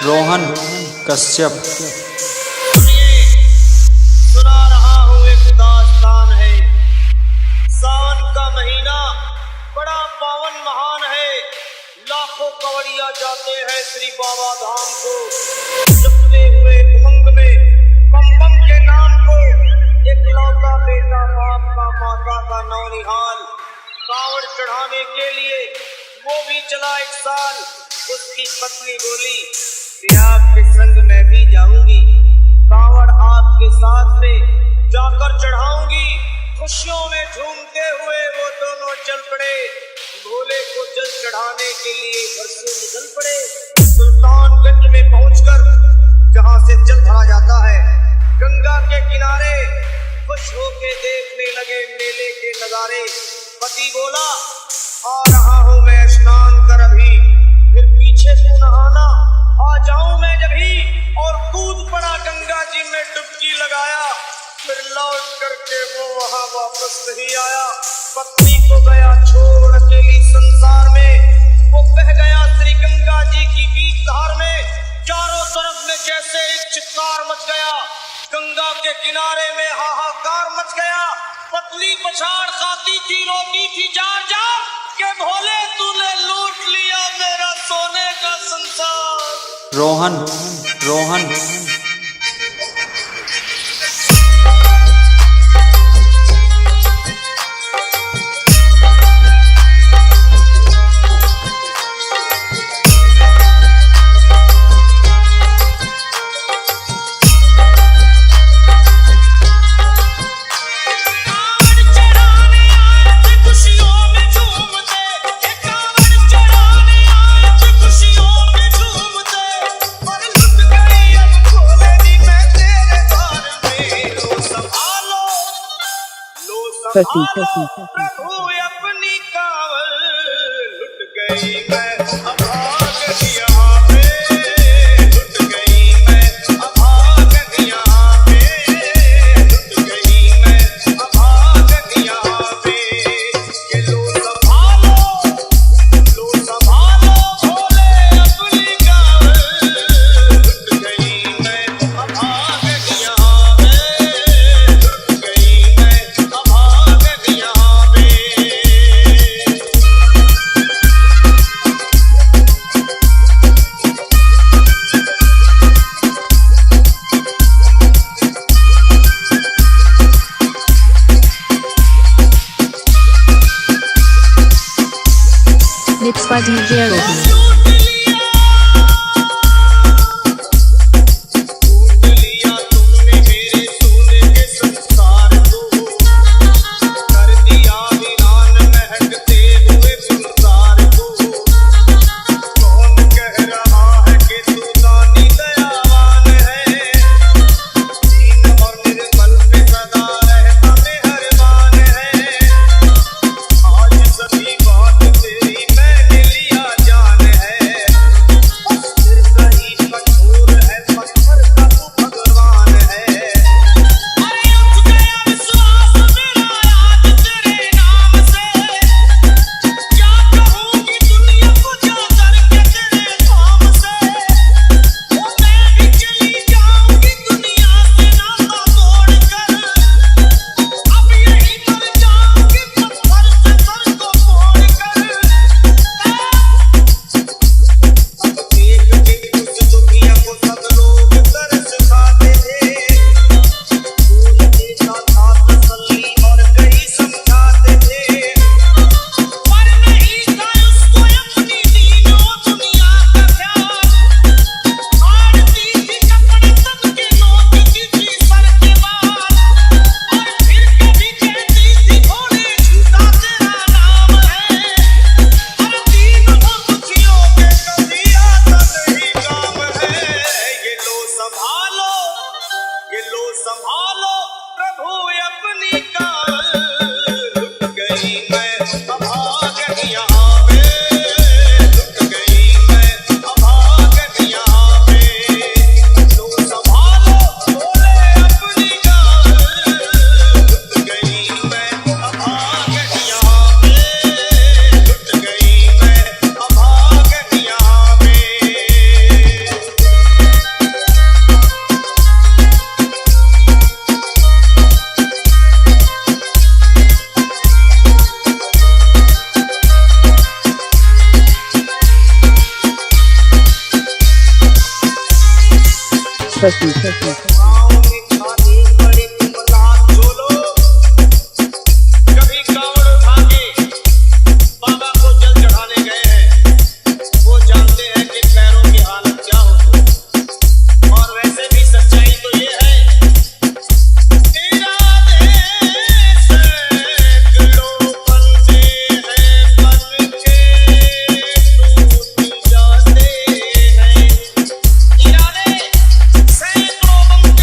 रोहन कश्यप। सुना रहा हूँ एक दास्तान है। सावन का महीना बड़ा पावन महान है। लाखों कवड़िया जाते हैं श्री बाबा धाम को, जपते हुए उमंग में बम बम के नाम को। एकलौता बेटा बाप का, माता का नौनिहाल, कांवड़ चढ़ाने के लिए वो भी चला एक साल। उसकी पत्नी बोली कि आपके संग मैं भी जाऊंगी, कांवड़ आपके साथ में जाकर चढ़ाऊंगी। खुशियों में झूमते हुए वो दोनों चल पड़े। भोले को जल चढ़ाने के लिए घर से निकल पड़े। सुल्तानगंज में पहुंचकर जहां से जल भरा जाता है, गंगा के किनारे खुश होके देखने लगे मेले के नजारे। पति बोला आ रहा हूं मैं स्नान कर अभी, फिर पीछे तू नहाना, आ जाऊं मैं जब ही। और कूद पड़ा गंगा जी में डुबकी लगाया। फिर लौट करके वो वहां वापस नहीं आया। पत्नी को गया छोड़ अकेली संसार में। वो बह गया श्री गंगा जी की बीच धार में। चारों तरफ में जैसे एक चित्कार मच गया। गंगा के किनारे में हाहाकार मच गया। पत्नी पछाड़ खाती थी, रोती थी जार जार के भोले तूने लूट लिया मेरा सोने का संसार। रोहन प्रभु अपनी कावल लुट गई मैं, अभाग यहाँ पे लुट गई मैं, अभाग यहाँ पे लुट गई मैं, अभाग यहाँ पे। ये लो संभालो भोले अपनी कावल लुट गई मैं, अभाग यहाँ पे लुट गई मैं, अभाग यहाँ पे। है, ठीक है, ठीक है। गाँव में खाली बड़े तुमलात जो लोग कभी कांवड़ उठा के बाबा को जल चढ़ाने गए हैं, वो जानते हैं कि पैरों की हालत क्या होती है। और वैसे भी सच्चाई तो ये है, इरादे सैकड़ों बनते हैं, बन के टूट जाते हैं। इरादे सैकड़ों बनते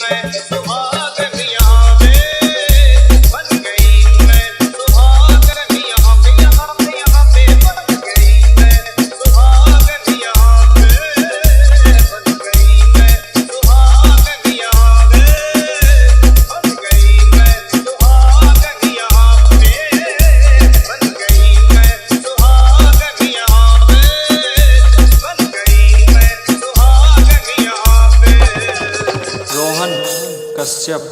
मैं सुहागन यहाँ पे, बन गई मैं सुहागन यहाँ पे, यहाँ पे बन गई मैं सुहागन यहाँ पे, बन गई मैं सुहागन यहाँ पे, बन गई मैं सुहागन यहाँ पे, बन गई मैं सुहागन यहाँ पे, बन गई मैं सुहागन यहाँ पे। रोहन कश्यप।